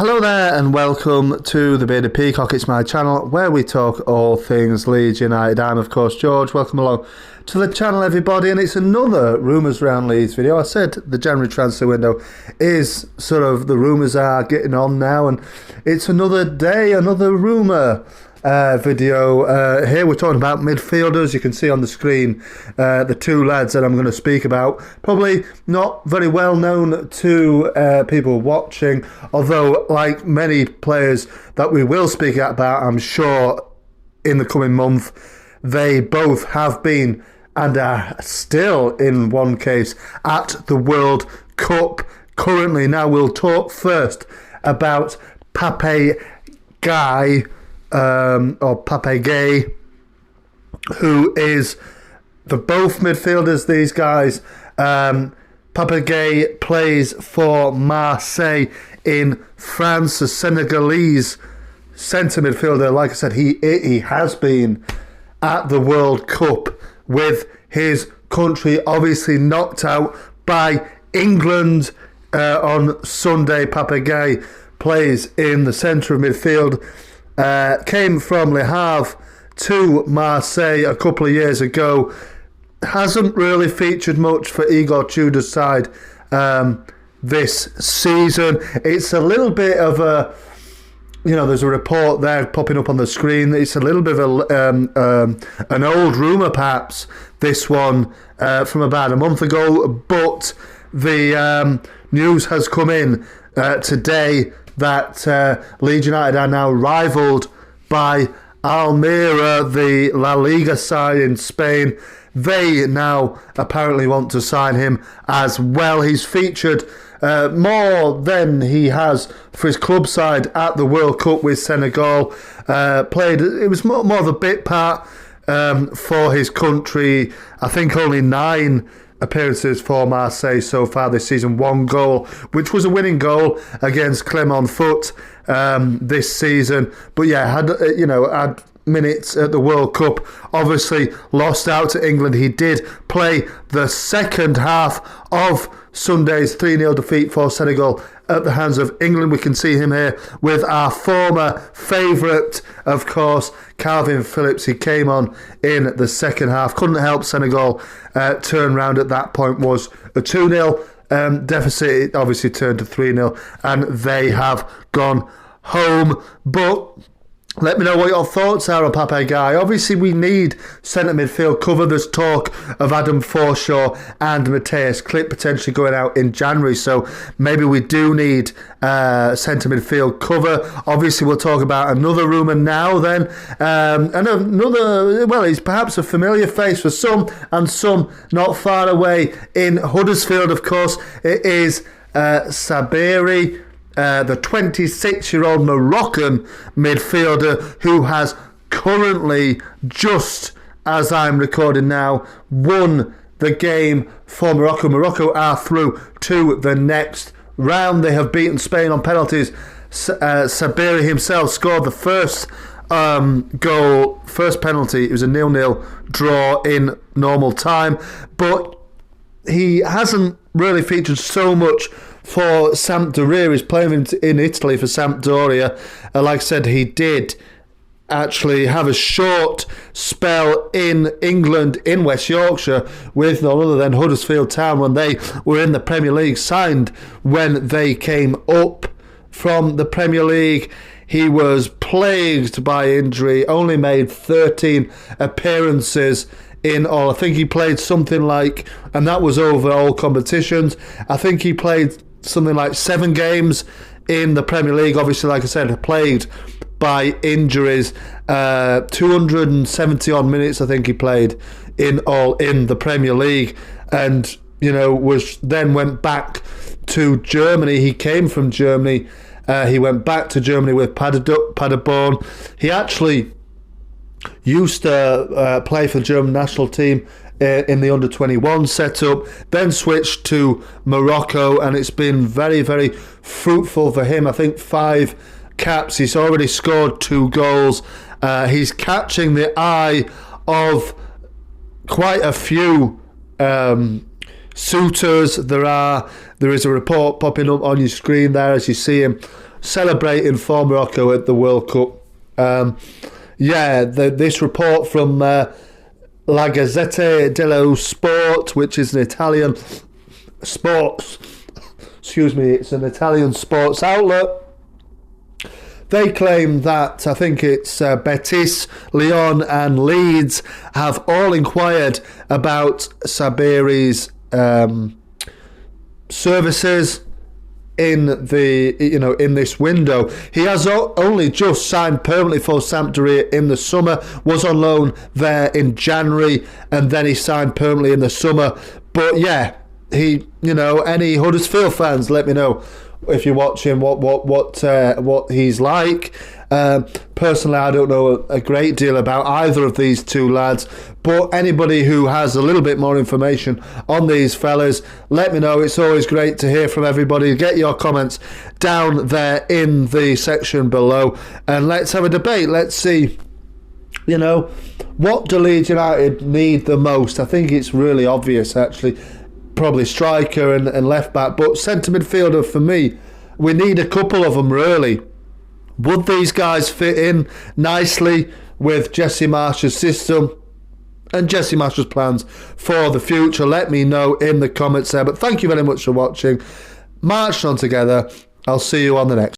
Hello there and welcome to the Bearded Peacock. It's my channel where we talk all things Leeds United. I'm of course George. Welcome along to the channel everybody, and it's another Rumours around Leeds video. I said the January transfer window is sort of, the rumours are getting on now, and it's another day, another rumour video. Here we're talking about midfielders. You can see on the screen the two lads that I'm going to speak about. Probably not very well known to people watching, although like many players that we will speak about, I'm sure in the coming month, they both have been and are still in one case at the World Cup currently. Now we'll talk first about Pape Gueye, or Pape Gueye, who is the both midfielders, these guys. Pape Gueye plays for Marseille in France, a Senegalese centre midfielder. Like I said, he has been at the World Cup with his country, obviously knocked out by England on Sunday. Pape Gueye plays in the centre of midfield. Came from Le Havre to Marseille a couple of years ago. Hasn't really featured much for Igor Tudor's side this season. It's a little bit of a, there's a report there popping up on the screen. It's a little bit of an old rumour, perhaps, this one from about a month ago. But the news has come in today that Leeds United are now rivalled by Almeria, the La Liga side in Spain. They now apparently want to sign him as well. He's featured more than he has for his club side at the World Cup with Senegal. It was more of a bit part for his country. I think only 9 appearances for Marseille so far this season. 1 goal, which was a winning goal against Clermont Foot this season. But yeah, had minutes at the World Cup. Obviously lost out to England. He did play the second half of Sunday's 3-0 defeat for Senegal at the hands of England. We can see him here with our former favourite, of course, Calvin Phillips. He came on in the second half. Couldn't help Senegal turn round at that point. Was a 2-0 deficit. It obviously turned to 3-0 and they have gone home. But let me know what your thoughts are on Pape Gueye. Obviously, we need centre midfield cover. There's talk of Adam Forshaw and Matthias Klipp potentially going out in January, so maybe we do need centre midfield cover. Obviously, we'll talk about another rumour now then. And another, well, he's perhaps a familiar face for some and some not far away in Huddersfield, of course. It is Sabiri, the 26-year-old Moroccan midfielder who has currently, just as I'm recording now, won the game for Morocco. Morocco are through to the next round. They have beaten Spain on penalties. Sabiri himself scored the first goal, first penalty. It was a 0-0 draw in normal time, but he hasn't really featured so much for Sampdoria. He's playing in Italy for Sampdoria. Like I said, he did actually have a short spell in England, in West Yorkshire, with none other than Huddersfield Town when they were in the Premier League, signed when they came up from the Premier League. He was plagued by injury, only made 13 appearances in all. I think he played something like, and that was over all competitions, I think he played something like 7 games in the Premier League. Obviously, like I said, plagued by injuries. 270 odd minutes I think he played in all in the Premier League, and went back to Germany. He came from Germany. He went back to Germany with Paderborn. He actually used to play for the German national team in the under-21 setup, then switched to Morocco, and it's been very, very fruitful for him. I think 5 caps. He's already scored 2 goals. He's catching the eye of quite a few suitors. There is a report popping up on your screen there as you see him celebrating for Morocco at the World Cup. This report from La Gazzetta dello Sport, which is an Italian sports, it's an Italian sports outlet. They claim that, I think it's Betis, Lyon and Leeds have all inquired about Sabiri's services in this window. He has only just signed permanently for Sampdoria in the summer, was on loan there in January, and then he signed permanently in the summer. But yeah, any Huddersfield fans, let me know if you're watching what he's like. Personally, I don't know a great deal about either of these two lads, but anybody who has a little bit more information on these fellas, let me know. It's always great to hear from everybody. Get your comments down there in the section below, and let's have a debate. Let's see, what do Leeds United need the most? I think it's really obvious, actually. Probably striker and left back, but centre midfielder for me, we need a couple of them really. Would these guys fit in nicely with Jesse Marsh's system and Jesse Marsh's plans for the future? Let me know in the comments there. But thank you very much for watching. March on together. I'll see you on the next.